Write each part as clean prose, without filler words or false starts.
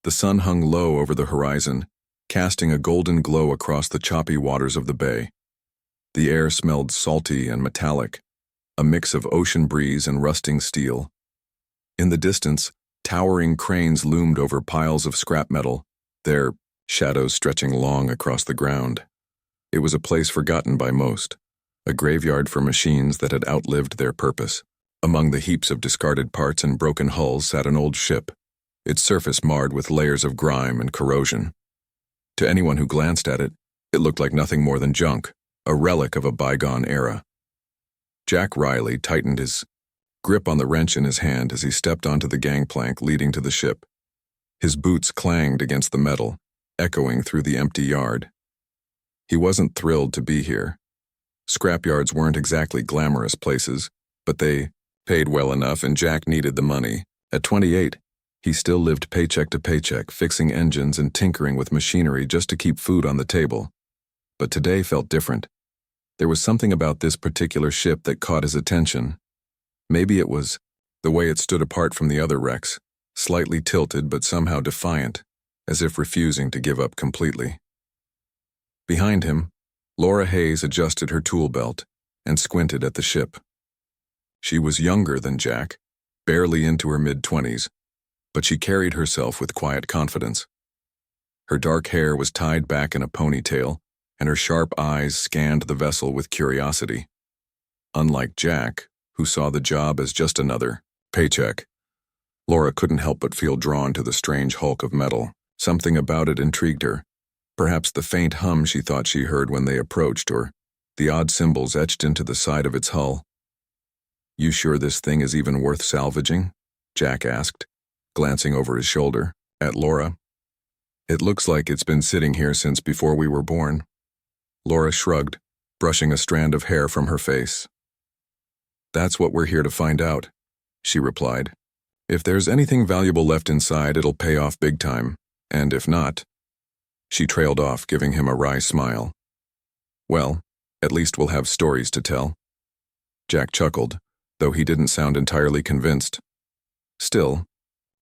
The sun hung low over the horizon, casting a golden glow across the choppy waters of the bay. The air smelled salty and metallic, a mix of ocean breeze and rusting steel. In the distance, towering cranes loomed over piles of scrap metal, their shadows stretching long across the ground. It was a place forgotten by most, a graveyard for machines that had outlived their purpose. Among the heaps of discarded parts and broken hulls sat an old ship, its surface marred with layers of grime and corrosion. To anyone who glanced at it, it looked like nothing more than junk, a relic of a bygone era. Jack Riley tightened his grip on the wrench in his hand as he stepped onto the gangplank leading to the ship. His boots clanged against the metal, echoing through the empty yard. He wasn't thrilled to be here. Scrapyards weren't exactly glamorous places, but they paid well enough and Jack needed the money. At 28, he still lived paycheck to paycheck, fixing engines and tinkering with machinery just to keep food on the table. But today felt different. There was something about this particular ship that caught his attention. Maybe it was the way it stood apart from the other wrecks, slightly tilted but somehow defiant, as if refusing to give up completely. Behind him, Laura Hayes adjusted her tool belt and squinted at the ship. She was younger than Jack, barely into her mid-20s, but she carried herself with quiet confidence. Her dark hair was tied back in a ponytail, and her sharp eyes scanned the vessel with curiosity. Unlike Jack, who saw the job as just another paycheck, Laura couldn't help but feel drawn to the strange hulk of metal. Something about it intrigued her. Perhaps the faint hum she thought she heard when they approached, or the odd symbols etched into the side of its hull. "You sure this thing is even worth salvaging?" Jack asked, glancing over his shoulder at Laura. "It looks like it's been sitting here since before we were born." Laura shrugged, brushing a strand of hair from her face. "That's what we're here to find out," she replied. "If there's anything valuable left inside, it'll pay off big time, and if not..." She trailed off, giving him a wry smile. "Well, at least we'll have stories to tell." Jack chuckled, though he didn't sound entirely convinced. Still,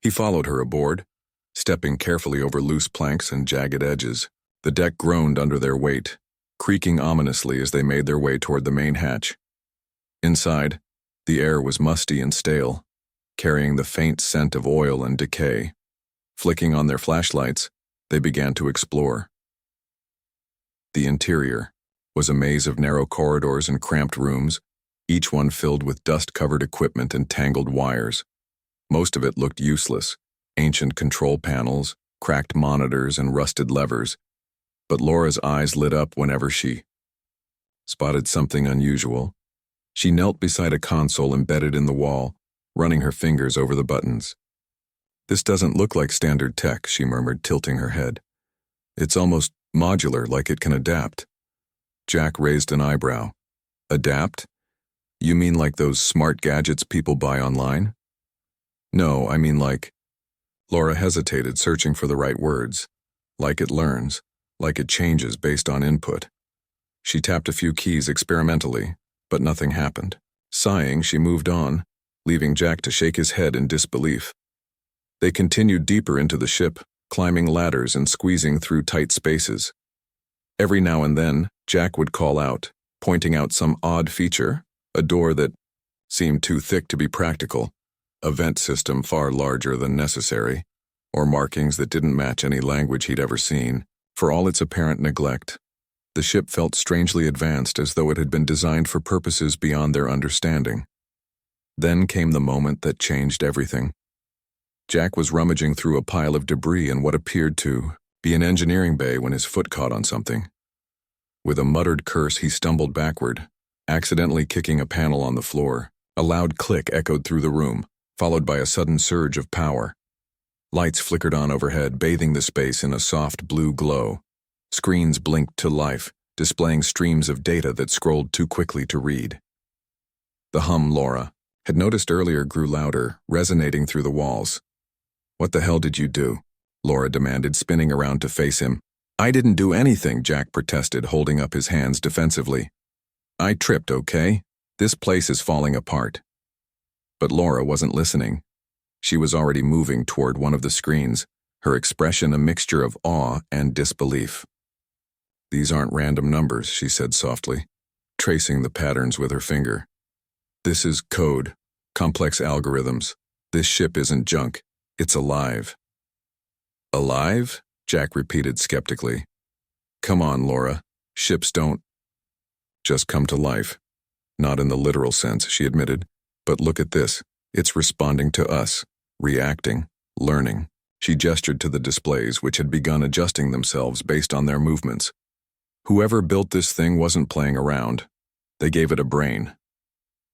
he followed her aboard, stepping carefully over loose planks and jagged edges. The deck groaned under their weight, creaking ominously as they made their way toward the main hatch. Inside, the air was musty and stale, carrying the faint scent of oil and decay. Flicking on their flashlights, they began to explore. The interior was a maze of narrow corridors and cramped rooms, each one filled with dust-covered equipment and tangled wires. Most of it looked useless, ancient control panels, cracked monitors, and rusted levers. But Laura's eyes lit up whenever she spotted something unusual. She knelt beside a console embedded in the wall, running her fingers over the buttons. "This doesn't look like standard tech," she murmured, tilting her head. "It's almost modular, like it can adapt." Jack raised an eyebrow. "Adapt? You mean like those smart gadgets people buy online?" "No, I mean like..." Laura hesitated, searching for the right words. "Like it learns, like it changes based on input." She tapped a few keys experimentally, but nothing happened. Sighing, she moved on, leaving Jack to shake his head in disbelief. They continued deeper into the ship, climbing ladders and squeezing through tight spaces. Every now and then, Jack would call out, pointing out some odd feature, a door that seemed too thick to be practical, a vent system far larger than necessary, or markings that didn't match any language he'd ever seen. For all its apparent neglect, the ship felt strangely advanced, as though it had been designed for purposes beyond their understanding. Then came the moment that changed everything. Jack was rummaging through a pile of debris in what appeared to be an engineering bay when his foot caught on something. With a muttered curse, he stumbled backward, accidentally kicking a panel on the floor. A loud click echoed through the room, followed by a sudden surge of power. Lights flickered on overhead, bathing the space in a soft blue glow. Screens blinked to life, displaying streams of data that scrolled too quickly to read. The hum Laura had noticed earlier grew louder, resonating through the walls. "What the hell did you do?" Laura demanded, spinning around to face him. "I didn't do anything," Jack protested, holding up his hands defensively. "I tripped, okay? This place is falling apart." But Laura wasn't listening. She was already moving toward one of the screens, her expression a mixture of awe and disbelief. "These aren't random numbers," she said softly, tracing the patterns with her finger. "This is code, complex algorithms. This ship isn't junk, it's alive." "Alive?" Jack repeated skeptically. "Come on, Laura. Ships don't just come to life." "Not in the literal sense," she admitted. "But look at this. It's responding to us, reacting, learning." She gestured to the displays, which had begun adjusting themselves based on their movements. Whoever built this thing wasn't playing around. They gave it a brain.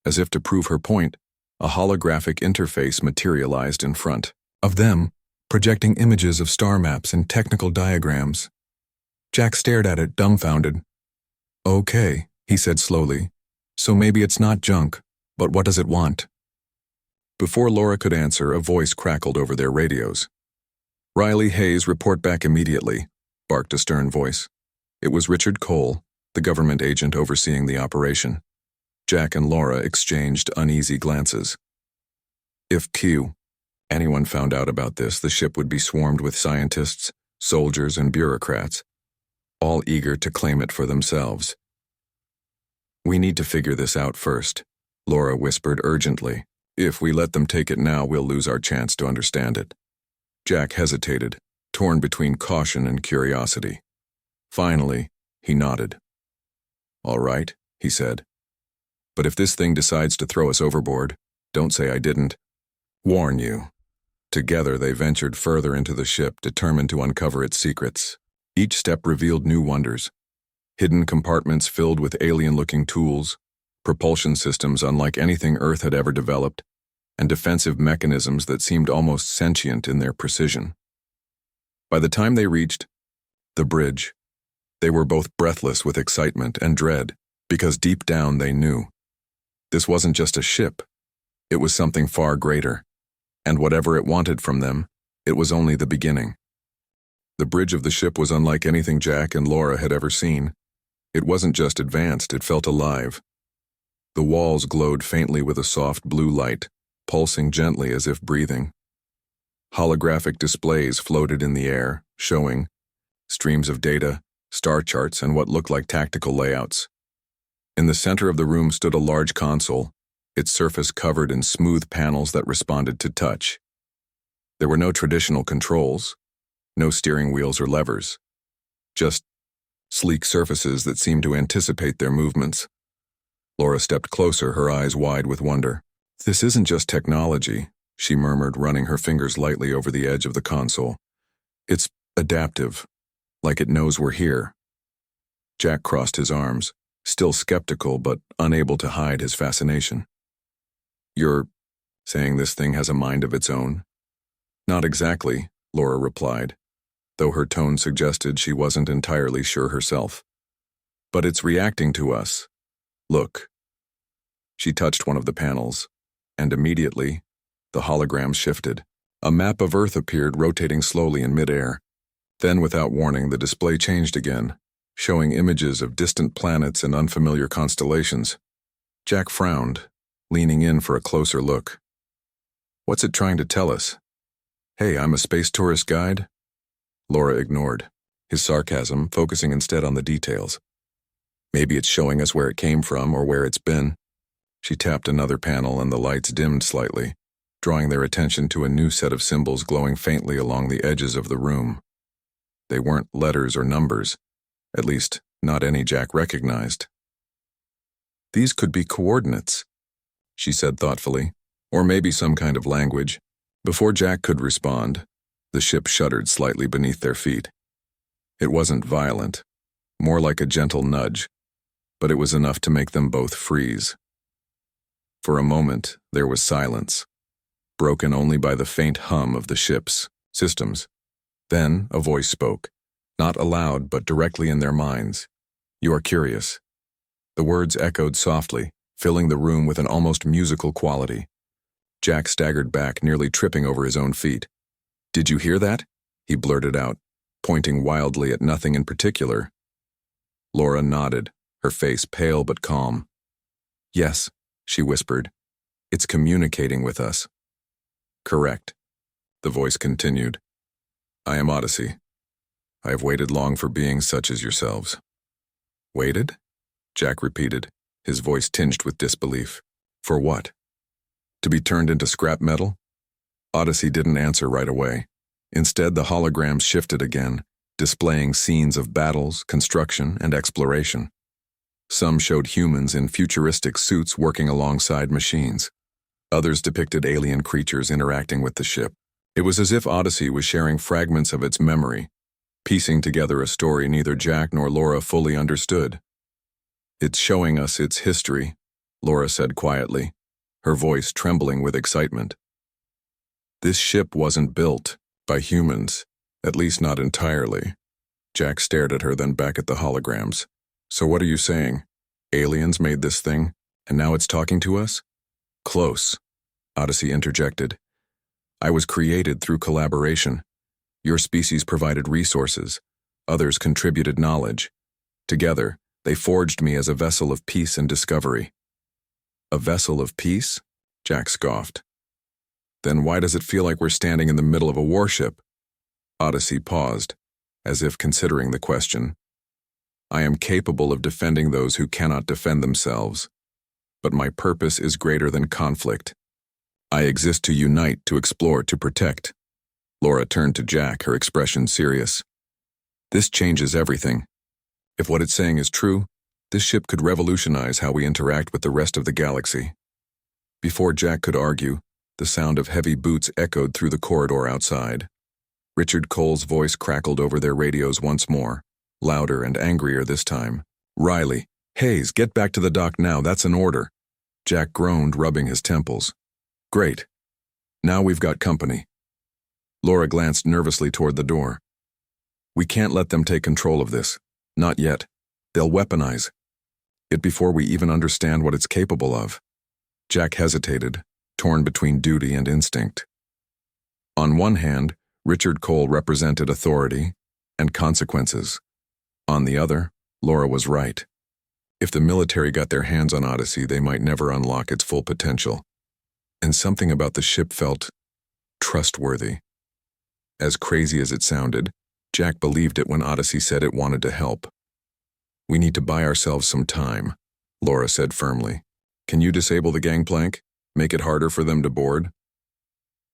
As if to prove her point, a holographic interface materialized in front of them, projecting images of star maps and technical diagrams. Jack stared at it, dumbfounded. "Okay," he said slowly. "So maybe it's not junk, but what does it want?" Before Laura could answer, a voice crackled over their radios. "Riley Hayes, report back immediately," barked a stern voice. It was Richard Cole, the government agent overseeing the operation. Jack and Laura exchanged uneasy glances. If anyone found out about this, the ship would be swarmed with scientists, soldiers, and bureaucrats, all eager to claim it for themselves. "We need to figure this out first," Laura whispered urgently. "If we let them take it now, we'll lose our chance to understand it." Jack hesitated, torn between caution and curiosity. Finally, he nodded. "All right," he said. "But if this thing decides to throw us overboard, don't say I didn't warn you." Together they ventured further into the ship, determined to uncover its secrets. Each step revealed new wonders. Hidden compartments filled with alien-looking tools, propulsion systems unlike anything Earth had ever developed, and defensive mechanisms that seemed almost sentient in their precision. By the time they reached the bridge, they were both breathless with excitement and dread, because deep down they knew this wasn't just a ship, it was something far greater, and whatever it wanted from them, it was only the beginning. The bridge of the ship was unlike anything Jack and Laura had ever seen. It wasn't just advanced, it felt alive. The walls glowed faintly with a soft blue light, pulsing gently as if breathing. Holographic displays floated in the air, showing streams of data, star charts, and what looked like tactical layouts. In the center of the room stood a large console, its surface covered in smooth panels that responded to touch. There were no traditional controls, no steering wheels or levers, just sleek surfaces that seemed to anticipate their movements. Laura stepped closer, her eyes wide with wonder. "This isn't just technology," she murmured, running her fingers lightly over the edge of the console. "It's adaptive, like it knows we're here." Jack crossed his arms, still skeptical but unable to hide his fascination. "You're saying this thing has a mind of its own?" "Not exactly," Laura replied, though her tone suggested she wasn't entirely sure herself. "But it's reacting to us. Look." She touched one of the panels, and immediately, the hologram shifted. A map of Earth appeared, rotating slowly in midair. Then, without warning, the display changed again, showing images of distant planets and unfamiliar constellations. Jack frowned, leaning in for a closer look. "What's it trying to tell us? Hey, I'm a space tourist guide?" Laura ignored his sarcasm, focusing instead on the details. "Maybe it's showing us where it came from or where it's been." She tapped another panel and the lights dimmed slightly, drawing their attention to a new set of symbols glowing faintly along the edges of the room. They weren't letters or numbers, at least not any Jack recognized. "These could be coordinates," she said thoughtfully, "or maybe some kind of language." Before Jack could respond, the ship shuddered slightly beneath their feet. It wasn't violent, more like a gentle nudge, but it was enough to make them both freeze. For a moment, there was silence, broken only by the faint hum of the ship's systems. Then a voice spoke, not aloud but directly in their minds. "You are curious." The words echoed softly, filling the room with an almost musical quality. Jack staggered back, nearly tripping over his own feet. "Did you hear that?" he blurted out, pointing wildly at nothing in particular. Laura nodded, her face pale but calm. "Yes," she whispered. "It's communicating with us." "Correct," the voice continued. I am Odyssey. I have waited long for beings such as yourselves. Waited? Jack repeated, his voice tinged with disbelief. For what? To be turned into scrap metal? Odyssey didn't answer right away. Instead, the holograms shifted again, displaying scenes of battles, construction, and exploration. Some showed humans in futuristic suits working alongside machines. Others depicted alien creatures interacting with the ship. It was as if Odyssey was sharing fragments of its memory, piecing together a story neither Jack nor Laura fully understood. It's showing us its history, Laura said quietly, her voice trembling with excitement. This ship wasn't built by humans, at least not entirely. Jack stared at her, then back at the holograms. So what are you saying? Aliens made this thing, and now it's talking to us? Close, Odyssey interjected. I was created through collaboration. Your species provided resources. Others contributed knowledge. Together, they forged me as a vessel of peace and discovery. A vessel of peace? Jack scoffed. Then why does it feel like we're standing in the middle of a warship? Odyssey paused, as if considering the question. I am capable of defending those who cannot defend themselves. But my purpose is greater than conflict. I exist to unite, to explore, to protect. Laura turned to Jack, her expression serious. This changes everything. If what it's saying is true, this ship could revolutionize how we interact with the rest of the galaxy. Before Jack could argue, the sound of heavy boots echoed through the corridor outside. Richard Cole's voice crackled over their radios once more, louder and angrier this time. Riley, Hayes, get back to the dock now, that's an order. Jack groaned, rubbing his temples. Great. Now we've got company. Laura glanced nervously toward the door. We can't let them take control of this. Not yet. They'll weaponize it before we even understand what it's capable of. Jack hesitated, torn between duty and instinct. On one hand, Richard Cole represented authority and consequences. On the other, Laura was right. If the military got their hands on Odyssey, they might never unlock its full potential. And something about the ship felt trustworthy. As crazy as it sounded, Jack believed it when Odyssey said it wanted to help. We need to buy ourselves some time, Laura said firmly. Can you disable the gangplank? Make it harder for them to board?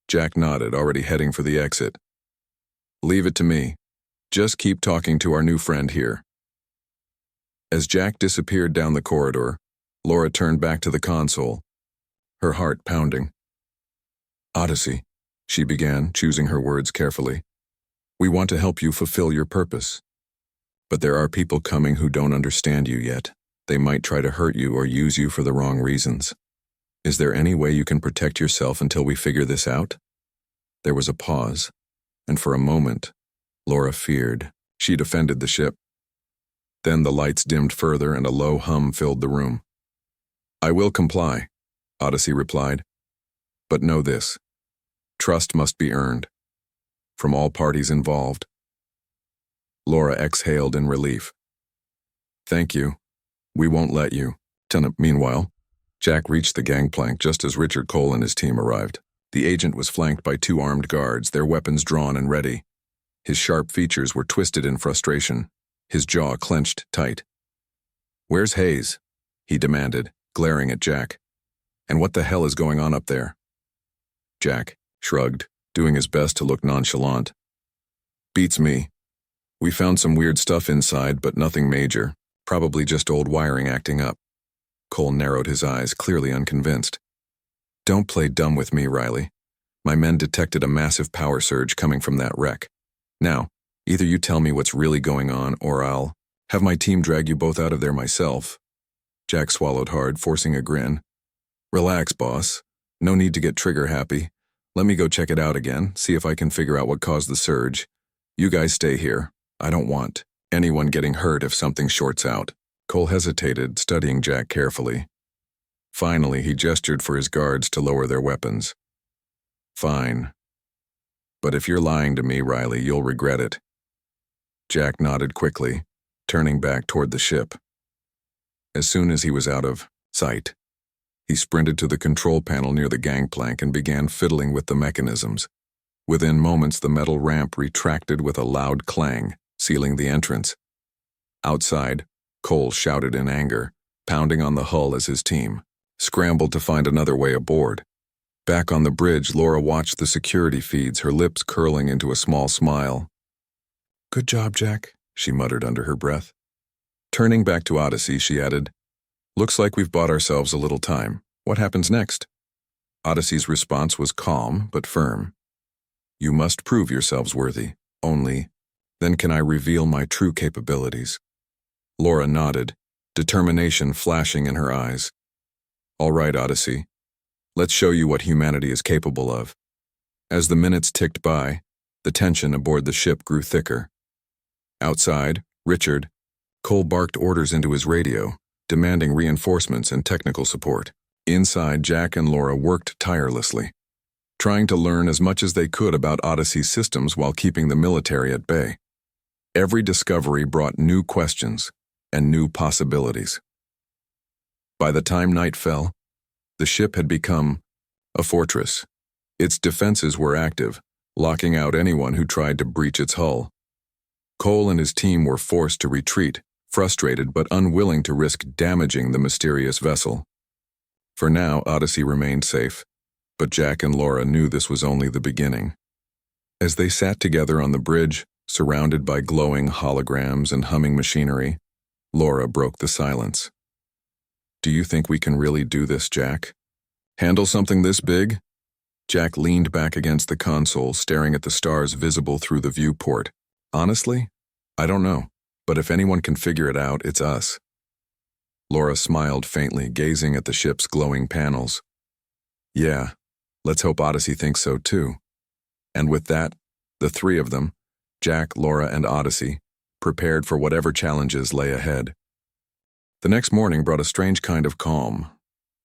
Jack nodded, already heading for the exit. Leave it to me. Just keep talking to our new friend here. As Jack disappeared down the corridor, Laura turned back to the console, her heart pounding. Odyssey, she began, choosing her words carefully. We want to help you fulfill your purpose. But there are people coming who don't understand you yet. They might try to hurt you or use you for the wrong reasons. Is there any way you can protect yourself until we figure this out? There was a pause, and for a moment, Laura feared. She defended the ship. Then the lights dimmed further and a low hum filled the room. I will comply, Odyssey replied. But know this. Trust must be earned. From all parties involved. Laura exhaled in relief. Thank you. We won't let you. Meanwhile, Jack reached the gangplank just as Richard Cole and his team arrived. The agent was flanked by 2 armed guards, their weapons drawn and ready. His sharp features were twisted in frustration, his jaw clenched tight. Where's Hayes? He demanded, glaring at Jack. And what the hell is going on up there? Jack shrugged, doing his best to look nonchalant. Beats me. We found some weird stuff inside, but nothing major. Probably just old wiring acting up. Cole narrowed his eyes, clearly unconvinced. Don't play dumb with me, Riley. My men detected a massive power surge coming from that wreck. Now, either you tell me what's really going on, or I'll have my team drag you both out of there myself. Jack swallowed hard, forcing a grin. Relax, boss. No need to get trigger happy. Let me go check it out again, see if I can figure out what caused the surge. You guys stay here. I don't want anyone getting hurt if something shorts out. Cole hesitated, studying Jack carefully. Finally, he gestured for his guards to lower their weapons. Fine. But if you're lying to me, Riley, you'll regret it. Jack nodded quickly, turning back toward the ship. As soon as he was out of sight, he sprinted to the control panel near the gangplank and began fiddling with the mechanisms. Within moments, the metal ramp retracted with a loud clang, sealing the entrance. Outside, Cole shouted in anger, pounding on the hull as his team scrambled to find another way aboard. Back on the bridge, Laura watched the security feeds, her lips curling into a small smile. "Good job, Jack," she muttered under her breath. Turning back to Odyssey, she added, "Looks like we've bought ourselves a little time. What happens next?" Odyssey's response was calm but firm. "You must prove yourselves worthy. Only then can I reveal my true capabilities." Laura nodded, determination flashing in her eyes. "All right, Odyssey. Let's show you what humanity is capable of." As the minutes ticked by, the tension aboard the ship grew thicker. Outside, Richard, Cole barked orders into his radio, demanding reinforcements and technical support. Inside, Jack and Laura worked tirelessly, trying to learn as much as they could about Odyssey's systems while keeping the military at bay. Every discovery brought new questions and new possibilities. By the time night fell, the ship had become a fortress. Its defenses were active, locking out anyone who tried to breach its hull. Cole and his team were forced to retreat, frustrated but unwilling to risk damaging the mysterious vessel. For now, Odyssey remained safe, but Jack and Laura knew this was only the beginning. As they sat together on the bridge, surrounded by glowing holograms and humming machinery, Laura broke the silence. "Do you think we can really do this, Jack? Handle something this big?" Jack leaned back against the console, staring at the stars visible through the viewport. "Honestly, I don't know, but if anyone can figure it out, it's us." Laura smiled faintly, gazing at the ship's glowing panels. "Yeah, let's hope Odyssey thinks so too." And with that, the three of them, Jack, Laura, and Odyssey, prepared for whatever challenges lay ahead. The next morning brought a strange kind of calm.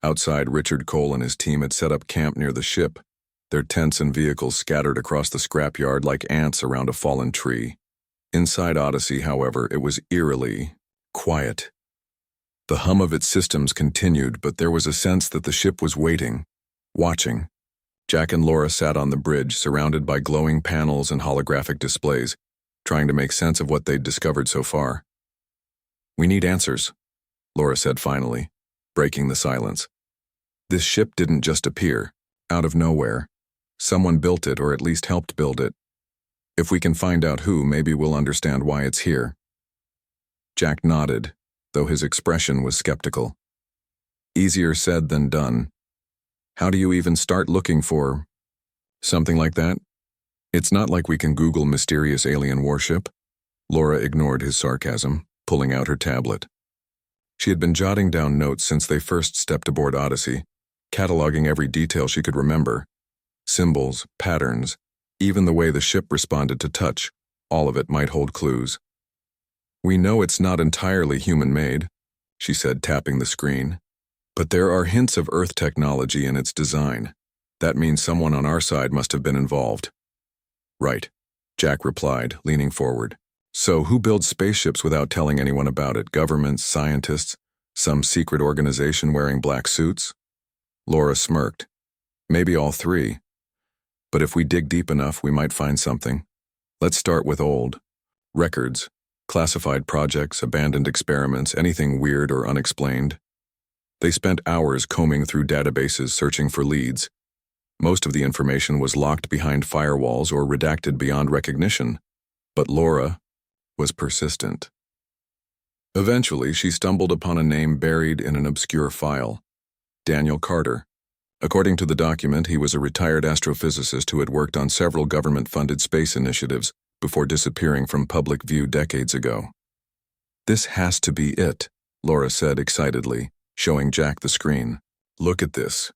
Outside, Richard, Cole, and his team had set up camp near the ship, their tents and vehicles scattered across the scrapyard like ants around a fallen tree. Inside Odyssey, however, it was eerily quiet. The hum of its systems continued, but there was a sense that the ship was waiting, watching. Jack and Laura sat on the bridge, surrounded by glowing panels and holographic displays, trying to make sense of what they'd discovered so far. "We need answers," Laura said finally, breaking the silence. "This ship didn't just appear, out of nowhere. Someone built it, or at least helped build it. If we can find out who, maybe we'll understand why it's here." Jack nodded, though his expression was skeptical. "Easier said than done. How do you even start looking for something like that? It's not like we can Google mysterious alien warship." Laura ignored his sarcasm, pulling out her tablet. She had been jotting down notes since they first stepped aboard Odyssey, cataloging every detail she could remember. Symbols, patterns, even the way the ship responded to touch, all of it might hold clues. "We know it's not entirely human-made," she said, tapping the screen. "But there are hints of Earth technology in its design. That means someone on our side must have been involved." "Right," Jack replied, leaning forward. "So who builds spaceships without telling anyone about it? Governments, scientists, some secret organization wearing black suits?" Laura smirked. "Maybe all three. But if we dig deep enough, we might find something. Let's start with old records, classified projects, abandoned experiments, anything weird or unexplained." They spent hours combing through databases searching for leads. Most of the information was locked behind firewalls or redacted beyond recognition, but Laura was persistent. Eventually, she stumbled upon a name buried in an obscure file: Daniel Carter. According to the document, he was a retired astrophysicist who had worked on several government-funded space initiatives before disappearing from public view decades ago. "This has to be it," Laura said excitedly, showing Jack the screen. "Look at this.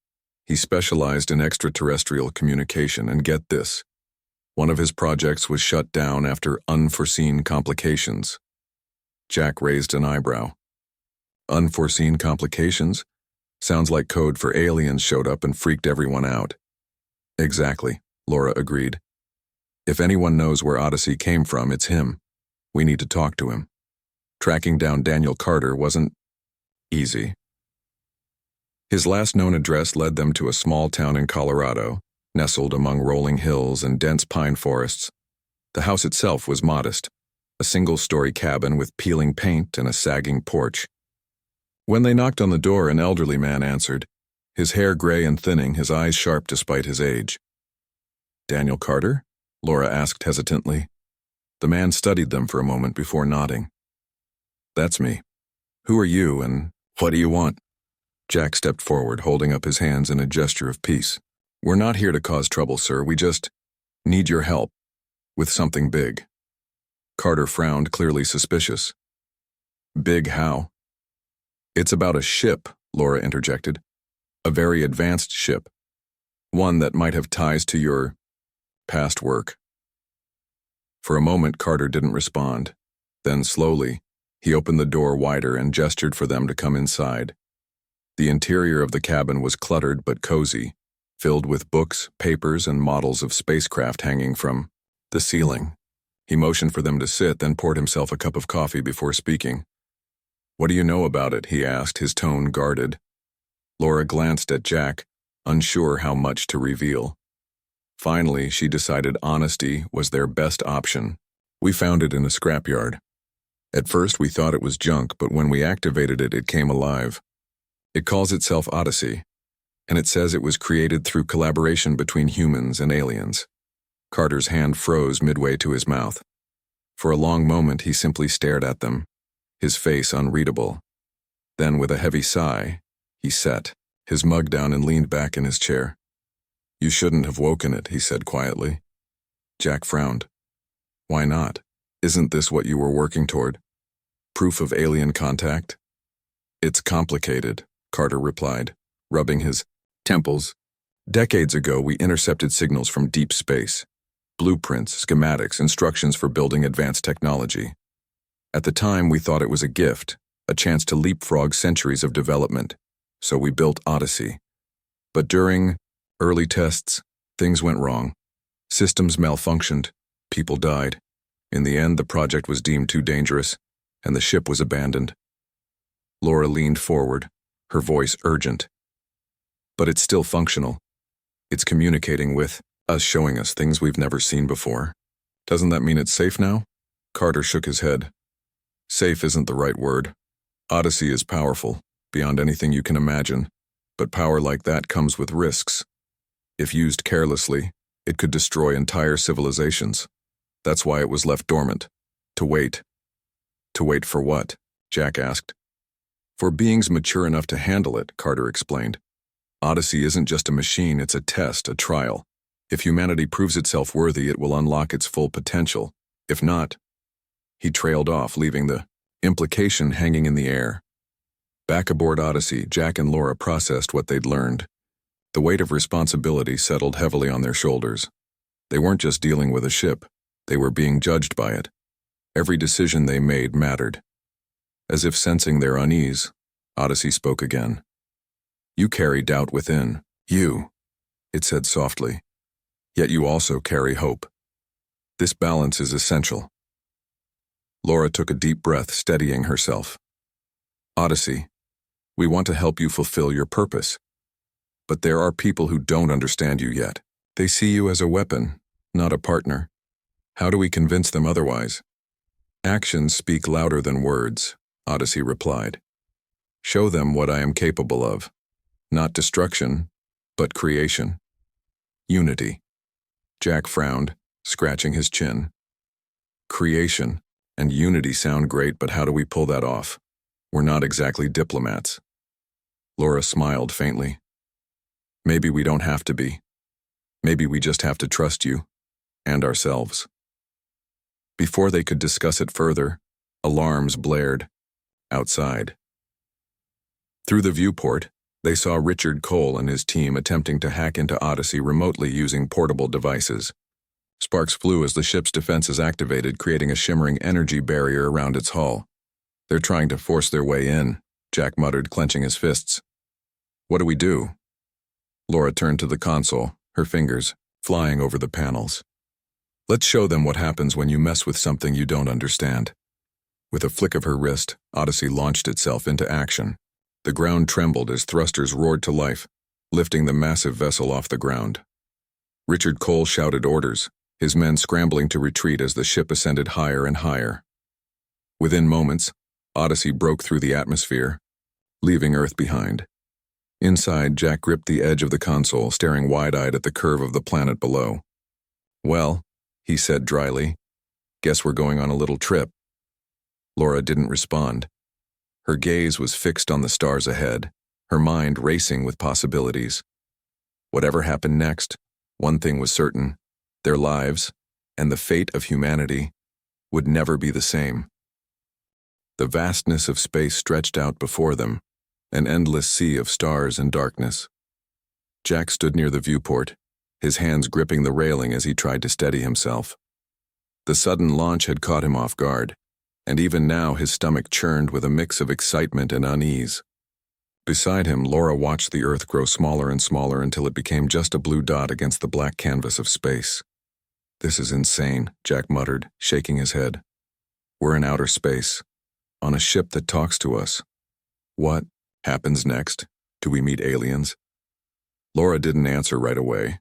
He specialized in extraterrestrial communication, and get this. One of his projects was shut down after unforeseen complications." Jack raised an eyebrow. "Unforeseen complications? Sounds like code for aliens showed up and freaked everyone out." "Exactly," Laura agreed. "If anyone knows where Odyssey came from, it's him. We need to talk to him." Tracking down Daniel Carter wasn't easy. His last known address led them to a small town in Colorado, nestled among rolling hills and dense pine forests. The house itself was modest, a single-story cabin with peeling paint and a sagging porch. When they knocked on the door, an elderly man answered, his hair gray and thinning, his eyes sharp despite his age. "Daniel Carter?" Laura asked hesitantly. The man studied them for a moment before nodding. "That's me. Who are you, and what do you want?" Jack stepped forward, holding up his hands in a gesture of peace. "We're not here to cause trouble, sir. We just need your help with something big." Carter frowned, clearly suspicious. "Big how?" "It's about a ship," Laura interjected. "A very advanced ship. One that might have ties to your past work." For a moment, Carter didn't respond. Then, slowly, he opened the door wider and gestured for them to come inside. The interior of the cabin was cluttered but cozy, filled with books, papers, and models of spacecraft hanging from the ceiling. He motioned for them to sit, then poured himself a cup of coffee before speaking. "What do you know about it?" he asked, his tone guarded. Laura glanced at Jack, unsure how much to reveal. Finally, she decided honesty was their best option. "We found it in a scrapyard. At first, we thought it was junk, but when we activated it, it came alive. It calls itself Odyssey, and it says it was created through collaboration between humans and aliens." Carter's hand froze midway to his mouth. For a long moment, he simply stared at them, his face unreadable. Then, with a heavy sigh, he set his mug down and leaned back in his chair. "You shouldn't have woken it," he said quietly. Jack frowned. "Why not? Isn't this what you were working toward? Proof of alien contact?" "It's complicated," Carter replied, rubbing his temples. "Decades ago, we intercepted signals from deep space. Blueprints, schematics, instructions for building advanced technology. At the time, we thought it was a gift, a chance to leapfrog centuries of development, so we built Odyssey. But during early tests, things went wrong. Systems malfunctioned, people died. In the end, the project was deemed too dangerous, and the ship was abandoned." Laura leaned forward, her voice urgent. "But it's still functional. It's communicating with us, showing us things we've never seen before. Doesn't that mean it's safe now?" Carter shook his head. "Safe isn't the right word. Odyssey is powerful, beyond anything you can imagine, but power like that comes with risks. If used carelessly, it could destroy entire civilizations. That's why it was left dormant. To wait." "To wait for what?" Jack asked. "For beings mature enough to handle it," Carter explained. "Odyssey isn't just a machine, it's a test, a trial. If humanity proves itself worthy, it will unlock its full potential. If not..." He trailed off, leaving the implication hanging in the air. Back aboard Odyssey, Jack and Laura processed what they'd learned. The weight of responsibility settled heavily on their shoulders. They weren't just dealing with a ship, they were being judged by it. Every decision they made mattered. As if sensing their unease, Odyssey spoke again. "You carry doubt within. You," it said softly. "Yet you also carry hope. This balance is essential." Laura took a deep breath, steadying herself. "Odyssey, we want to help you fulfill your purpose. But there are people who don't understand you yet. They see you as a weapon, not a partner. How do we convince them otherwise?" "Actions speak louder than words," Odyssey replied. "Show them what I am capable of. Not destruction, but creation. Unity." Jack frowned, scratching his chin. "Creation and unity sound great, but how do we pull that off? We're not exactly diplomats." Laura smiled faintly. "Maybe we don't have to be. Maybe we just have to trust you, and ourselves." Before they could discuss it further, alarms blared outside. Through the viewport, they saw Richard Cole and his team attempting to hack into Odyssey remotely using portable devices. Sparks flew as the ship's defenses activated, creating a shimmering energy barrier around its hull. "They're trying to force their way in," Jack muttered, clenching his fists. "What do we do?" Laura turned to the console, her fingers flying over the panels. "Let's show them what happens when you mess with something you don't understand." With a flick of her wrist, Odyssey launched itself into action. The ground trembled as thrusters roared to life, lifting the massive vessel off the ground. Richard Cole shouted orders, his men scrambling to retreat as the ship ascended higher and higher. Within moments, Odyssey broke through the atmosphere, leaving Earth behind. Inside, Jack gripped the edge of the console, staring wide-eyed at the curve of the planet below. "Well," he said dryly, "guess we're going on a little trip." Laura didn't respond. Her gaze was fixed on the stars ahead, her mind racing with possibilities. Whatever happened next, one thing was certain: their lives, and the fate of humanity, would never be the same. The vastness of space stretched out before them, an endless sea of stars and darkness. Jack stood near the viewport, his hands gripping the railing as he tried to steady himself. The sudden launch had caught him off guard, and even now his stomach churned with a mix of excitement and unease. Beside him, Laura watched the Earth grow smaller and smaller until it became just a blue dot against the black canvas of space. "This is insane," Jack muttered, shaking his head. "We're in outer space, on a ship that talks to us. What happens next? Do we meet aliens?" Laura didn't answer right away.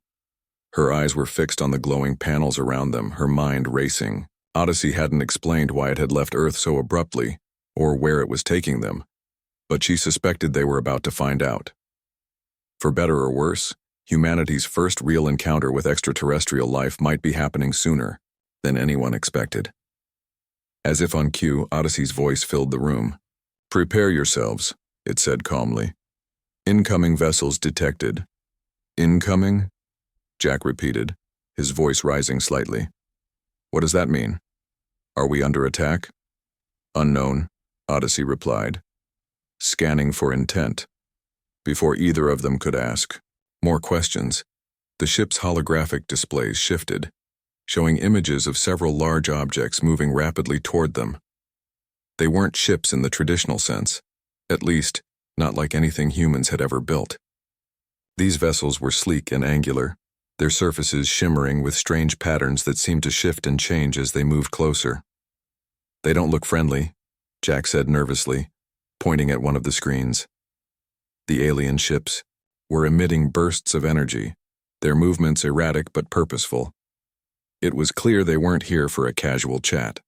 Her eyes were fixed on the glowing panels around them, her mind racing. Odyssey hadn't explained why it had left Earth so abruptly, or where it was taking them, but she suspected they were about to find out. For better or worse, humanity's first real encounter with extraterrestrial life might be happening sooner than anyone expected. As if on cue, Odyssey's voice filled the room. "Prepare yourselves," it said calmly. "Incoming vessels detected." "Incoming?" Jack repeated, his voice rising slightly. "What does that mean? Are we under attack?" "Unknown," Odyssey replied, scanning for intent. Before either of them could ask more questions, the ship's holographic displays shifted, showing images of several large objects moving rapidly toward them. They weren't ships in the traditional sense, at least, not like anything humans had ever built. These vessels were sleek and angular, their surfaces shimmering with strange patterns that seemed to shift and change as they moved closer. "They don't look friendly," Jack said nervously, pointing at one of the screens. The alien ships were emitting bursts of energy, their movements erratic but purposeful. It was clear they weren't here for a casual chat.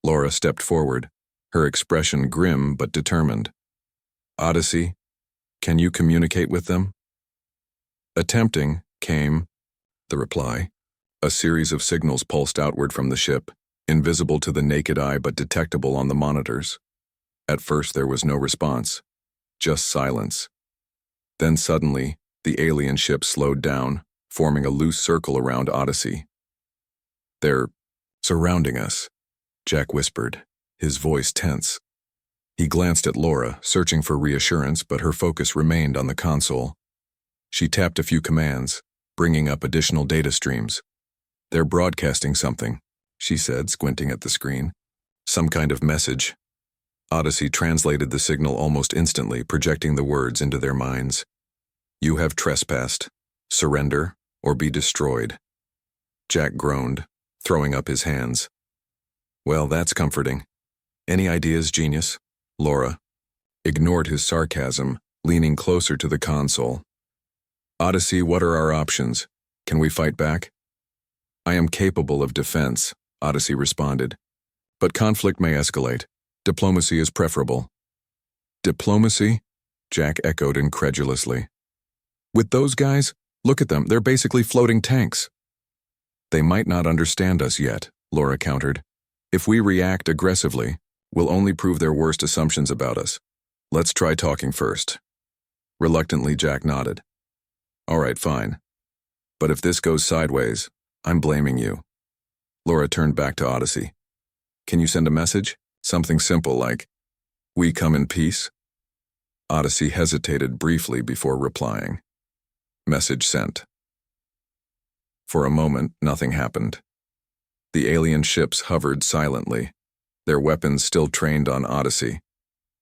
Laura stepped forward, her expression grim but determined. "Odyssey, can you communicate with them?" "Attempting," came the reply. A series of signals pulsed outward from the ship, invisible to the naked eye but detectable on the monitors. At first there was no response, just silence. Then suddenly, the alien ship slowed down, forming a loose circle around Odyssey. "They're surrounding us," Jack whispered, his voice tense. He glanced at Laura, searching for reassurance, but her focus remained on the console. She tapped a few commands, bringing up additional data streams. "They're broadcasting something," she said, squinting at the screen. "Some kind of message." Odyssey translated the signal almost instantly, projecting the words into their minds. "You have trespassed. Surrender or be destroyed." Jack groaned, throwing up his hands. "Well, that's comforting. Any ideas, genius?" Laura ignored his sarcasm, leaning closer to the console. "Odyssey, what are our options? Can we fight back?" "I am capable of defense," Odyssey responded. "But conflict may escalate. Diplomacy is preferable." "Diplomacy?" Jack echoed incredulously. "With those guys? Look at them, they're basically floating tanks." "They might not understand us yet," Laura countered. "If we react aggressively, we'll only prove their worst assumptions about us. Let's try talking first." Reluctantly, Jack nodded. "All right, fine. But if this goes sideways, I'm blaming you." Laura turned back to Odyssey. "Can you send a message? Something simple like, 'We come in peace'?" Odyssey hesitated briefly before replying. Message sent. For a moment, nothing happened. The alien ships hovered silently, their weapons still trained on Odyssey.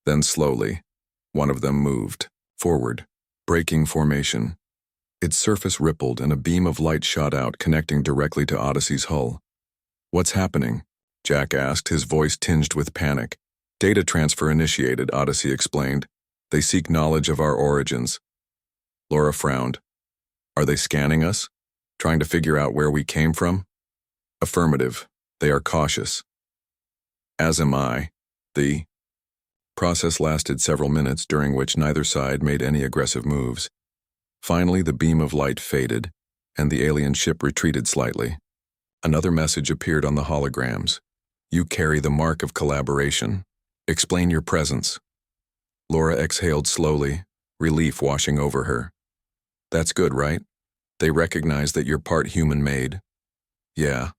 Then slowly, one of them moved forward, breaking formation. Its surface rippled and a beam of light shot out, connecting directly to Odyssey's hull. "What's happening?" Jack asked, his voice tinged with panic. "Data transfer initiated," Odyssey explained. "They seek knowledge of our origins." Laura frowned. "Are they scanning us? Trying to figure out where we came from? Affirmative. They are cautious. As am I. The process lasted several minutes, during which neither side made any aggressive moves. Finally, the beam of light faded, and the alien ship retreated slightly. Another message appeared on the holograms. You carry the mark of collaboration. Explain your presence. Laura exhaled slowly, relief washing over her. That's good, right? They recognize that you're part human-made. Yeah,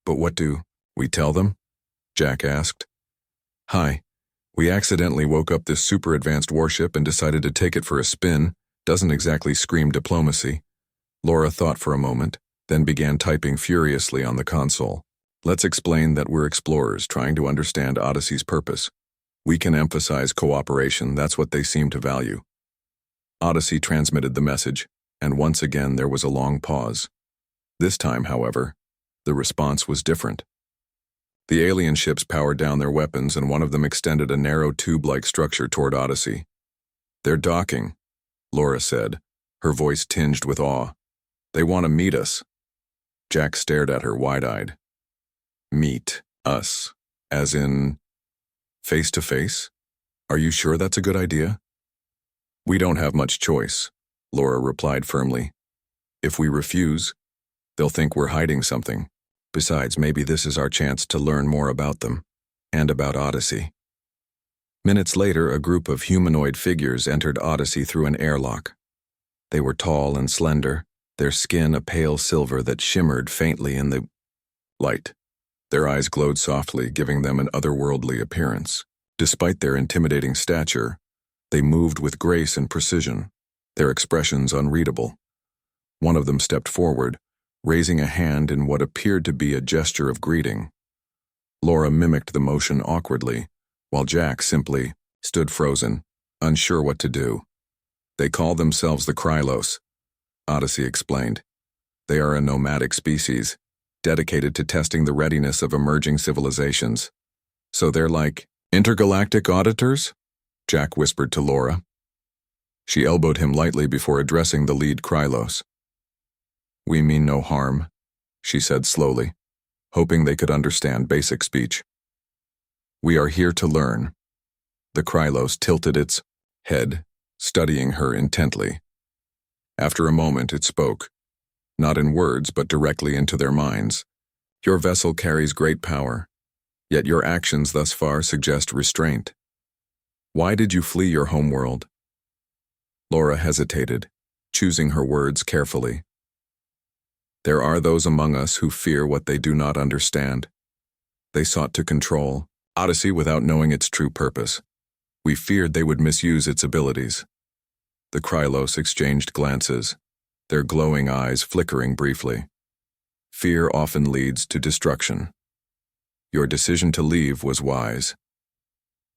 but what do we tell them? Jack asked. Hi, we accidentally woke up this super-advanced warship and decided to take it for a spin. Doesn't exactly scream diplomacy. Laura thought for a moment, then began typing furiously on the console. Let's explain that we're explorers trying to understand Odyssey's purpose. We can emphasize cooperation, that's what they seem to value. Odyssey transmitted the message, and once again there was a long pause. This time, however, the response was different. The alien ships powered down their weapons, and one of them extended a narrow tube-like structure toward Odyssey. They're docking, Laura said, her voice tinged with awe. They want to meet us. Jack stared at her wide-eyed. Meet us, as in face-to-face? Are you sure that's a good idea? We don't have much choice, Laura replied firmly. If we refuse, they'll think we're hiding something. Besides, maybe this is our chance to learn more about them, and about Odyssey. Minutes later, a group of humanoid figures entered Odyssey through an airlock. They were tall and slender, their skin a pale silver that shimmered faintly in the light. Their eyes glowed softly, giving them an otherworldly appearance. Despite their intimidating stature, they moved with grace and precision, their expressions unreadable. One of them stepped forward, raising a hand in what appeared to be a gesture of greeting. Laura mimicked the motion awkwardly, while Jack simply stood frozen, unsure what to do. They call themselves the Krylos, Odyssey explained. They are a nomadic species, dedicated to testing the readiness of emerging civilizations. So they're like intergalactic auditors? Jack whispered to Laura. She elbowed him lightly before addressing the lead Krylos. We mean no harm, she said slowly, hoping they could understand basic speech. We are here to learn. The Krylos tilted its head, studying her intently. After a moment, it spoke, not in words but directly into their minds. Your vessel carries great power, yet your actions thus far suggest restraint. Why did you flee your homeworld? Laura hesitated, choosing her words carefully. There are those among us who fear what they do not understand. They sought to control Odyssey without knowing its true purpose. We feared they would misuse its abilities. The Krylos exchanged glances, their glowing eyes flickering briefly. Fear often leads to destruction. Your decision to leave was wise.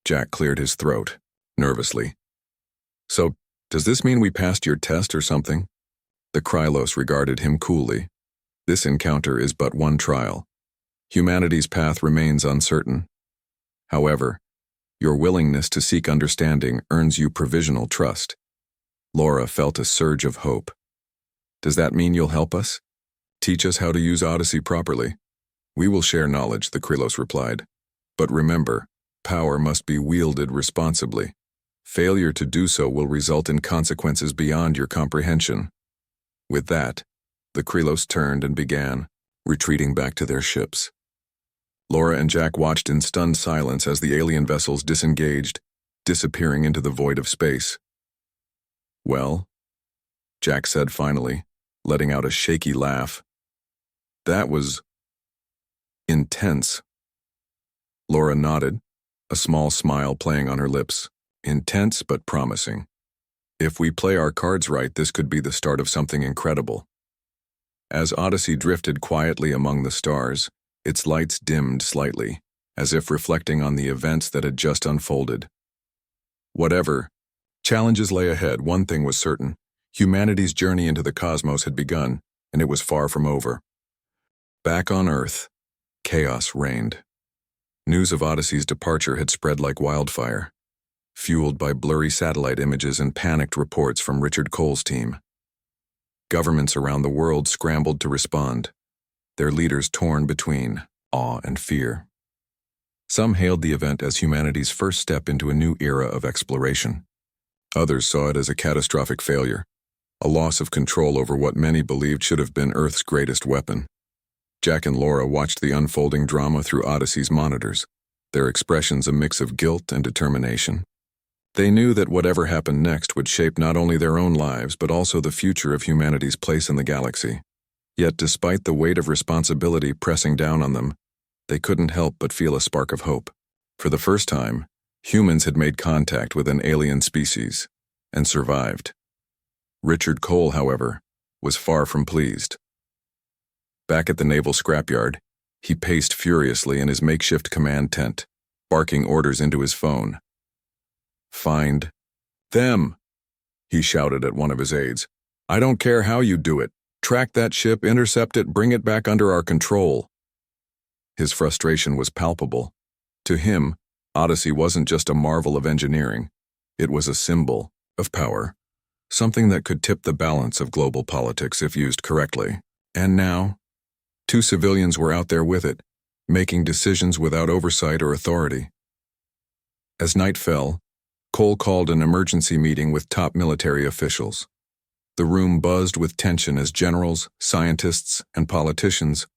Jack cleared his throat, nervously. So, does this mean we passed your test or something? The Krylos regarded him coolly. This encounter is but one trial. Humanity's path remains uncertain. However, your willingness to seek understanding earns you provisional trust. Laura felt a surge of hope. Does that mean you'll help us? Teach us how to use Odyssey properly. We will share knowledge, the Krylos replied. But remember, power must be wielded responsibly. Failure to do so will result in consequences beyond your comprehension. With that, the Krylos turned and began retreating back to their ships. Laura and Jack watched in stunned silence as the alien vessels disengaged, disappearing into the void of space. Well, Jack said finally, letting out a shaky laugh. That was intense. Laura nodded, a small smile playing on her lips. Intense but promising. If we play our cards right, this could be the start of something incredible. As Odyssey drifted quietly among the stars, its lights dimmed slightly, as if reflecting on the events that had just unfolded. Whatever challenges lay ahead, one thing was certain. Humanity's journey into the cosmos had begun, and it was far from over. Back on Earth, chaos reigned. News of Odyssey's departure had spread like wildfire, fueled by blurry satellite images and panicked reports from Richard Cole's team. Governments around the world scrambled to respond, their leaders torn between awe and fear. Some hailed the event as humanity's first step into a new era of exploration. Others saw it as a catastrophic failure, a loss of control over what many believed should have been Earth's greatest weapon. Jack and Laura watched the unfolding drama through Odyssey's monitors, their expressions a mix of guilt and determination. They knew that whatever happened next would shape not only their own lives but also the future of humanity's place in the galaxy. Yet despite the weight of responsibility pressing down on them, they couldn't help but feel a spark of hope. For the first time, humans had made contact with an alien species and survived. Richard Cole, however, was far from pleased. Back at the naval scrapyard, he paced furiously in his makeshift command tent, barking orders into his phone. "Find them," he shouted at one of his aides. "I don't care how you do it. Track that ship, intercept it, bring it back under our control." His frustration was palpable. To him, Odyssey wasn't just a marvel of engineering. It was a symbol of power, something that could tip the balance of global politics if used correctly. And now, two civilians were out there with it, making decisions without oversight or authority. As night fell, Cole called an emergency meeting with top military officials. The room buzzed with tension as generals, scientists, and politicians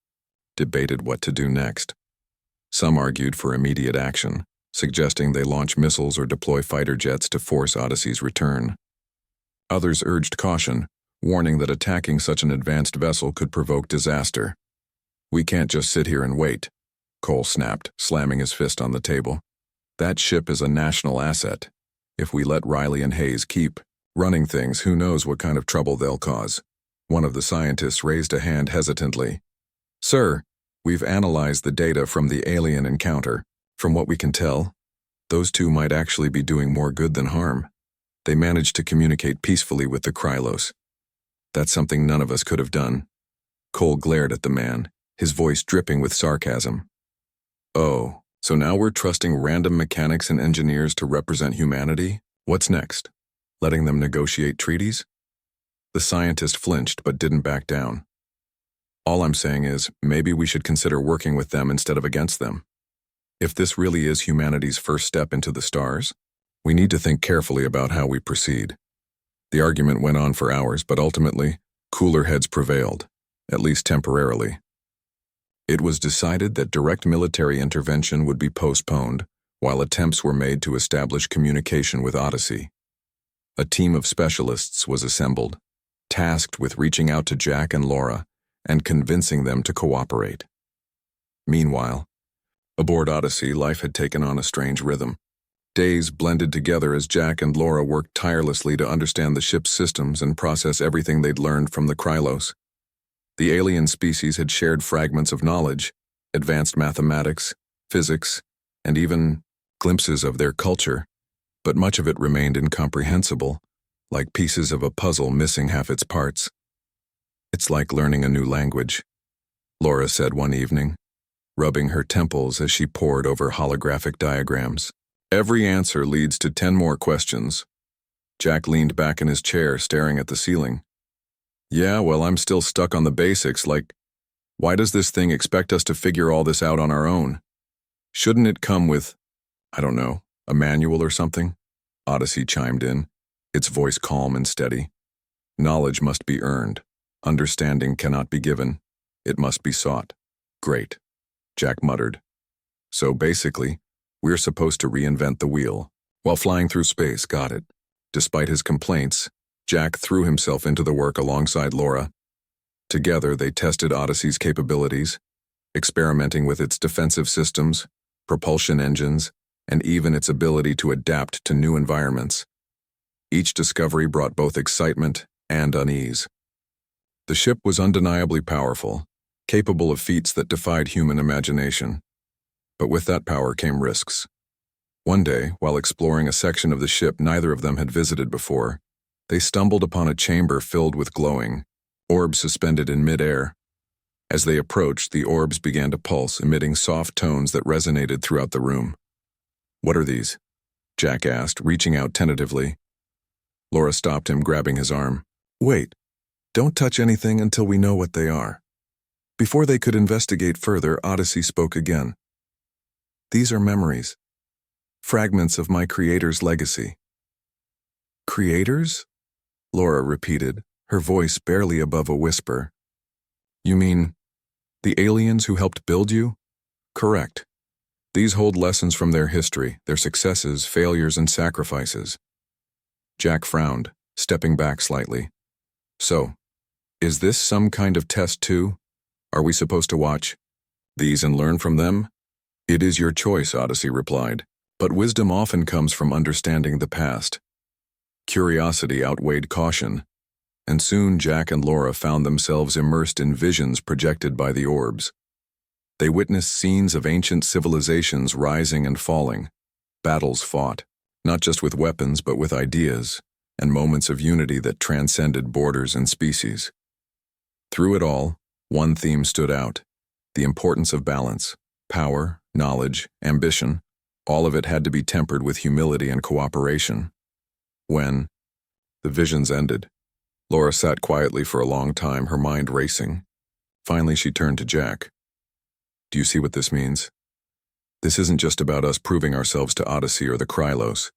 debated what to do next. Some argued for immediate action, suggesting they launch missiles or deploy fighter jets to force Odyssey's return. Others urged caution, warning that attacking such an advanced vessel could provoke disaster. "We can't just sit here and wait," Cole snapped, slamming his fist on the table. "That ship is a national asset. If we let Riley and Hayes keep running things, who knows what kind of trouble they'll cause." One of the scientists raised a hand hesitantly. "Sir, we've analyzed the data from the alien encounter. From what we can tell, those two might actually be doing more good than harm. They managed to communicate peacefully with the Krylos. That's something none of us could have done." Cole glared at the man, his voice dripping with sarcasm. "Oh, so now we're trusting random mechanics and engineers to represent humanity? What's next? Letting them negotiate treaties?" The scientist flinched but didn't back down. "All I'm saying is, maybe we should consider working with them instead of against them. If this really is humanity's first step into the stars, we need to think carefully about how we proceed." The argument went on for hours, but ultimately, cooler heads prevailed, at least temporarily. It was decided that direct military intervention would be postponed, while attempts were made to establish communication with Odyssey. A team of specialists was assembled, tasked with reaching out to Jack and Laura and convincing them to cooperate. Meanwhile, aboard Odyssey, life had taken on a strange rhythm. Days blended together as Jack and Laura worked tirelessly to understand the ship's systems and process everything they'd learned from the Krylos. The alien species had shared fragments of knowledge, advanced mathematics, physics, and even glimpses of their culture, but much of it remained incomprehensible, like pieces of a puzzle missing half its parts. "It's like learning a new language," Laura said one evening, rubbing her temples as she pored over holographic diagrams. "Every answer leads to 10 more questions." Jack leaned back in his chair, staring at the ceiling. "Yeah, well, I'm still stuck on the basics, like, why does this thing expect us to figure all this out on our own? Shouldn't it come with, I don't know, a manual or something?" Odyssey chimed in, its voice calm and steady. "Knowledge must be earned. Understanding cannot be given. It must be sought." "Great," Jack muttered. "So basically, we're supposed to reinvent the wheel while flying through space, got it." Despite his complaints, Jack threw himself into the work alongside Laura. Together, they tested Odyssey's capabilities, experimenting with its defensive systems, propulsion engines, and even its ability to adapt to new environments. Each discovery brought both excitement and unease. The ship was undeniably powerful, capable of feats that defied human imagination. But with that power came risks. One day, while exploring a section of the ship neither of them had visited before, they stumbled upon a chamber filled with glowing orbs suspended in midair. As they approached, the orbs began to pulse, emitting soft tones that resonated throughout the room. "What are these?" Jack asked, reaching out tentatively. Laura stopped him, grabbing his arm. "Wait, Don't touch anything until we know what they are. Before they could investigate further, Odyssey spoke again. These are memories. Fragments of my creator's legacy. Creators? Laura repeated, her voice barely above a whisper. You mean the aliens who helped build you? Correct. These hold lessons from their history, their successes, failures, and sacrifices. Jack frowned, stepping back slightly. So, is this some kind of test too? Are we supposed to watch these and learn from them? It is your choice, Odyssey replied, but wisdom often comes from understanding the past. Curiosity outweighed caution, and soon Jack and Laura found themselves immersed in visions projected by the orbs. They witnessed scenes of ancient civilizations rising and falling, battles fought, not just with weapons but with ideas, and moments of unity that transcended borders and species. Through it all, one theme stood out: the importance of balance, power, knowledge, ambition. All of it had to be tempered with humility and cooperation. When the visions ended, Laura sat quietly for a long time, her mind racing. Finally, she turned to Jack. Do you see what this means? This isn't just about us proving ourselves to Odyssey or the Krylos.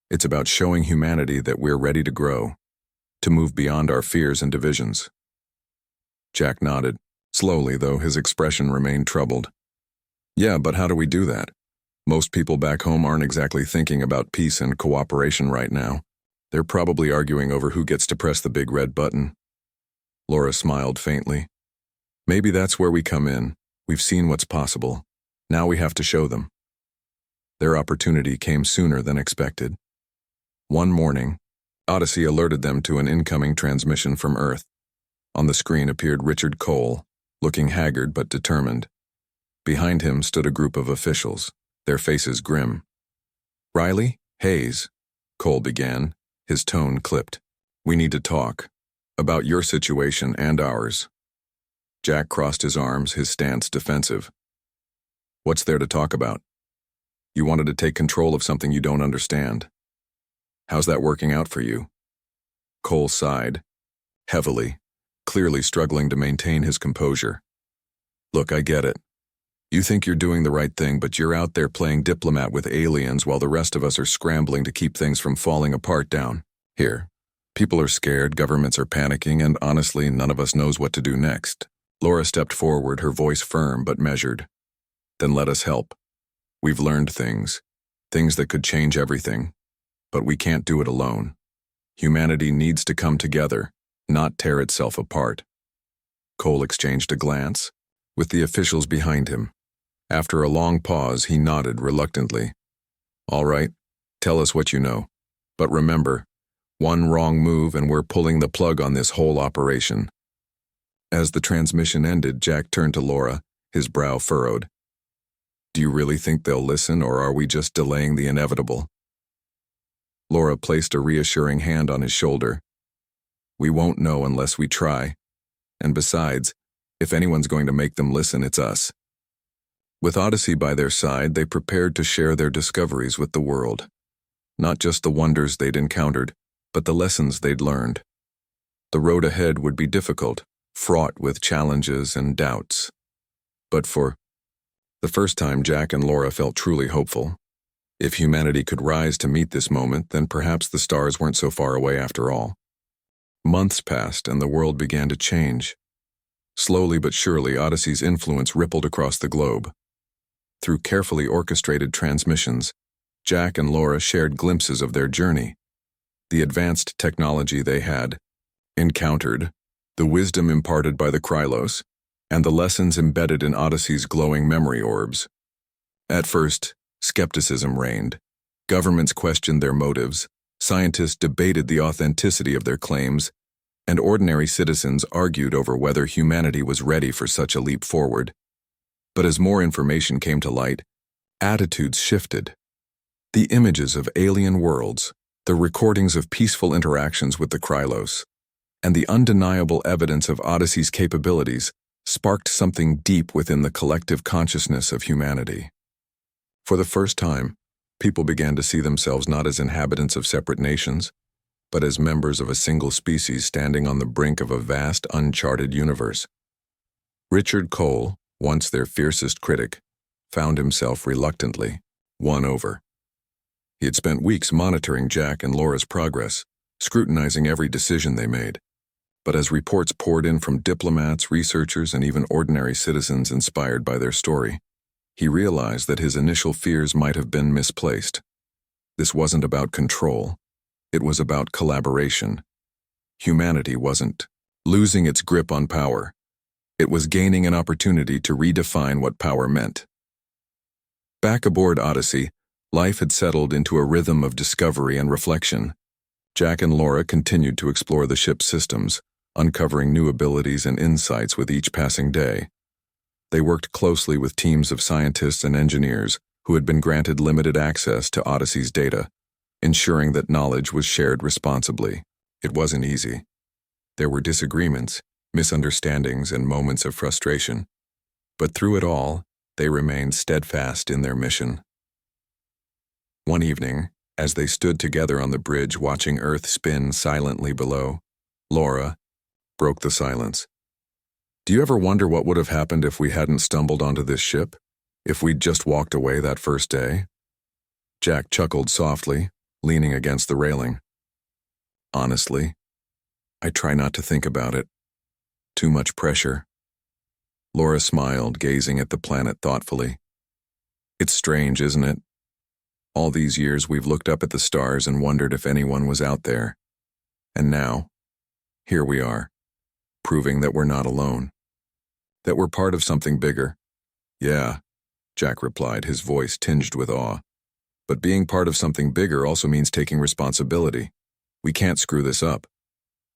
It's about showing humanity that we're ready to grow, to move beyond our fears and divisions. Jack nodded, slowly though his expression remained troubled. Yeah, but how do we do that? Most people back home aren't exactly thinking about peace and cooperation right now. They're probably arguing over who gets to press the big red button. Laura smiled faintly. Maybe that's where we come in. We've seen what's possible. Now we have to show them. Their opportunity came sooner than expected. One morning, Odyssey alerted them to an incoming transmission from Earth. On the screen appeared Richard Cole, looking haggard but determined. Behind him stood a group of officials, their faces grim. Riley, Hayes, Cole began, his tone clipped. We need to talk. About your situation and ours. Jack crossed his arms, his stance defensive. What's there to talk about? You wanted to take control of something you don't understand. How's that working out for you? Cole sighed, heavily, clearly struggling to maintain his composure. Look, I get it. You think you're doing the right thing, but you're out there playing diplomat with aliens while the rest of us are scrambling to keep things from falling apart down here. People are scared, governments are panicking, and honestly, none of us knows what to do next. Laura stepped forward, her voice firm but measured. Then let us help. We've learned things that could change everything. But we can't do it alone. Humanity needs to come together, not tear itself apart. Cole exchanged a glance with the officials behind him. After a long pause, he nodded reluctantly. All right, tell us what you know. But remember, one wrong move and we're pulling the plug on this whole operation. As the transmission ended, Jack turned to Laura, his brow furrowed. Do you really think they'll listen, or are we just delaying the inevitable? Laura placed a reassuring hand on his shoulder. We won't know unless we try. And besides, if anyone's going to make them listen, it's us. With Odyssey by their side, they prepared to share their discoveries with the world. Not just the wonders they'd encountered, but the lessons they'd learned. The road ahead would be difficult, fraught with challenges and doubts. But for the first time, Jack and Laura felt truly hopeful. If humanity could rise to meet this moment, then perhaps the stars weren't so far away after all. Months passed and the world began to change. Slowly but surely, Odyssey's influence rippled across the globe. Through carefully orchestrated transmissions, Jack and Laura shared glimpses of their journey, the advanced technology they had encountered, the wisdom imparted by the Krylos, and the lessons embedded in Odyssey's glowing memory orbs. At first, skepticism reigned. Governments questioned their motives, scientists debated the authenticity of their claims, and ordinary citizens argued over whether humanity was ready for such a leap forward. But as more information came to light, attitudes shifted. The images of alien worlds, the recordings of peaceful interactions with the Krylos, and the undeniable evidence of Odyssey's capabilities sparked something deep within the collective consciousness of humanity. For the first time, people began to see themselves not as inhabitants of separate nations, but as members of a single species standing on the brink of a vast, uncharted universe. Richard Cole, once their fiercest critic, found himself reluctantly won over. He had spent weeks monitoring Jack and Laura's progress, scrutinizing every decision they made. But as reports poured in from diplomats, researchers, and even ordinary citizens inspired by their story, he realized that his initial fears might have been misplaced. This wasn't about control. It was about collaboration. Humanity wasn't losing its grip on power. It was gaining an opportunity to redefine what power meant. Back aboard Odyssey, life had settled into a rhythm of discovery and reflection. Jack and Laura continued to explore the ship's systems, uncovering new abilities and insights with each passing day. They worked closely with teams of scientists and engineers who had been granted limited access to Odyssey's data, ensuring that knowledge was shared responsibly. It wasn't easy. There were disagreements, misunderstandings, and moments of frustration. But through it all, they remained steadfast in their mission. One evening, as they stood together on the bridge watching Earth spin silently below, Laura broke the silence. "Do you ever wonder what would have happened if we hadn't stumbled onto this ship? If we'd just walked away that first day?" Jack chuckled softly, leaning against the railing. "Honestly, I try not to think about it. Too much pressure." Laura smiled, gazing at the planet thoughtfully. "It's strange, isn't it? All these years we've looked up at the stars and wondered if anyone was out there. And now, here we are, proving that we're not alone. That we're part of something bigger." "Yeah," Jack replied, his voice tinged with awe. "But being part of something bigger also means taking responsibility. We can't screw this up."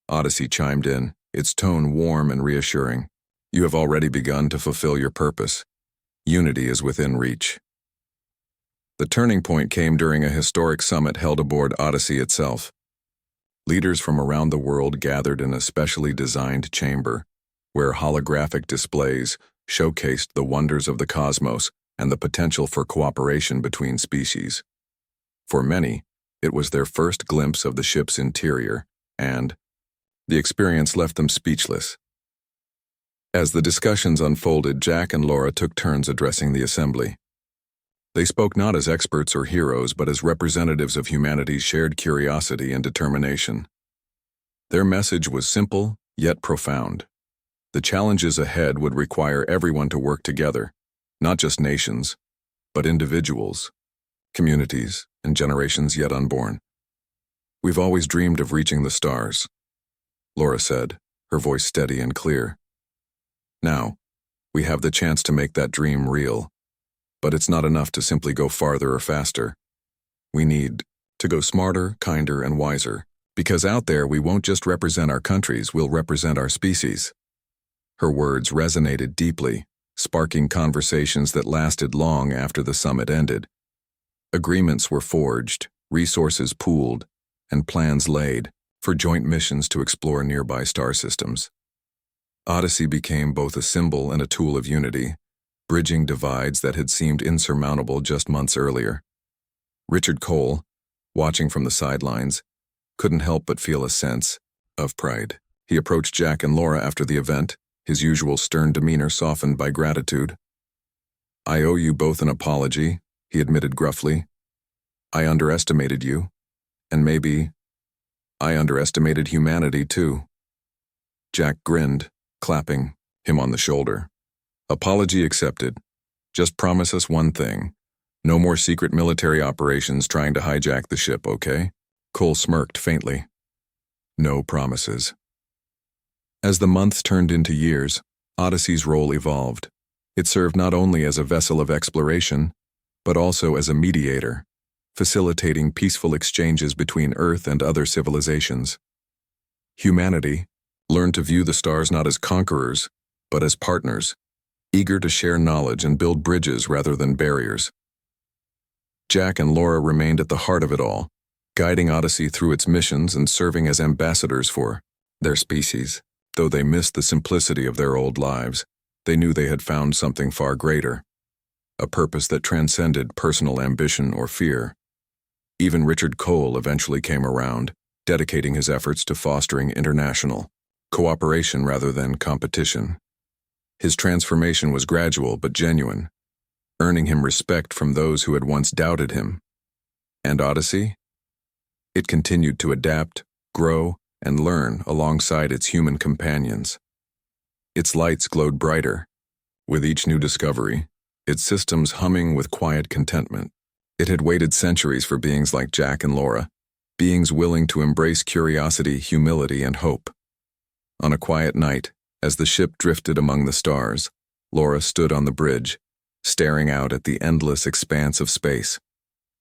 Odyssey chimed in, its tone warm and reassuring. "You have already begun to fulfill your purpose. Unity is within reach." The turning point came during a historic summit held aboard Odyssey itself. Leaders from around the world gathered in a specially designed chamber, where holographic displays showcased the wonders of the cosmos and the potential for cooperation between species. For many, it was their first glimpse of the ship's interior, and the experience left them speechless. As the discussions unfolded, Jack and Laura took turns addressing the assembly. They spoke not as experts or heroes, but as representatives of humanity's shared curiosity and determination. Their message was simple, yet profound. The challenges ahead would require everyone to work together, not just nations, but individuals, communities, and generations yet unborn. "We've always dreamed of reaching the stars," Laura said, her voice steady and clear. "Now, we have the chance to make that dream real. But it's not enough to simply go farther or faster. We need to go smarter, kinder, and wiser, because out there we won't just represent our countries, we'll represent our species." Her words resonated deeply, sparking conversations that lasted long after the summit ended. Agreements were forged, resources pooled, and plans laid for joint missions to explore nearby star systems. Odyssey became both a symbol and a tool of unity, bridging divides that had seemed insurmountable just months earlier. Richard Cole, watching from the sidelines, couldn't help but feel a sense of pride. He approached Jack and Laura after the event, his usual stern demeanor softened by gratitude. "I owe you both an apology," he admitted gruffly. "I underestimated you, and maybe I underestimated humanity too." Jack grinned, clapping him on the shoulder. "Apology accepted. Just promise us one thing. No more secret military operations trying to hijack the ship, okay?" Cole smirked faintly. "No promises." As the months turned into years, Odyssey's role evolved. It served not only as a vessel of exploration, but also as a mediator, facilitating peaceful exchanges between Earth and other civilizations. Humanity learned to view the stars not as conquerors, but as partners, eager to share knowledge and build bridges rather than barriers. Jack and Laura remained at the heart of it all, guiding Odyssey through its missions and serving as ambassadors for their species. Though they missed the simplicity of their old lives, they knew they had found something far greater, a purpose that transcended personal ambition or fear. Even Richard Cole eventually came around, dedicating his efforts to fostering international cooperation rather than competition. His transformation was gradual but genuine, earning him respect from those who had once doubted him. And Odyssey? It continued to adapt, grow, and learn alongside its human companions. Its lights glowed brighter, with each new discovery, its systems humming with quiet contentment. It had waited centuries for beings like Jack and Laura, beings willing to embrace curiosity, humility, and hope. On a quiet night, as the ship drifted among the stars, Laura stood on the bridge, staring out at the endless expanse of space.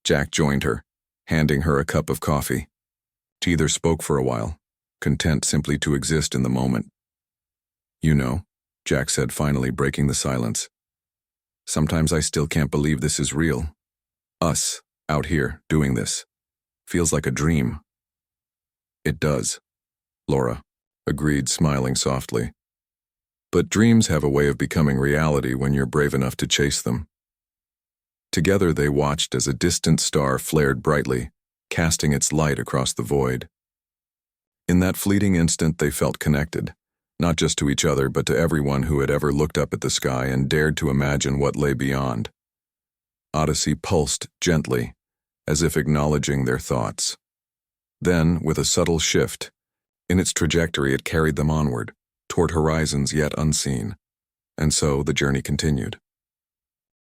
Jack joined her, handing her a cup of coffee. Neither spoke for a while, content simply to exist in the moment. "You know," Jack said, finally breaking the silence, "sometimes I still can't believe this is real. Us, out here, doing this. Feels like a dream." "It does," Laura agreed, smiling softly. "But dreams have a way of becoming reality when you're brave enough to chase them." Together they watched as a distant star flared brightly, casting its light across the void. In that fleeting instant they felt connected, not just to each other but to everyone who had ever looked up at the sky and dared to imagine what lay beyond. Odyssey pulsed gently, as if acknowledging their thoughts. Then, with a subtle shift, in its trajectory it carried them onward, toward horizons yet unseen. And so the journey continued.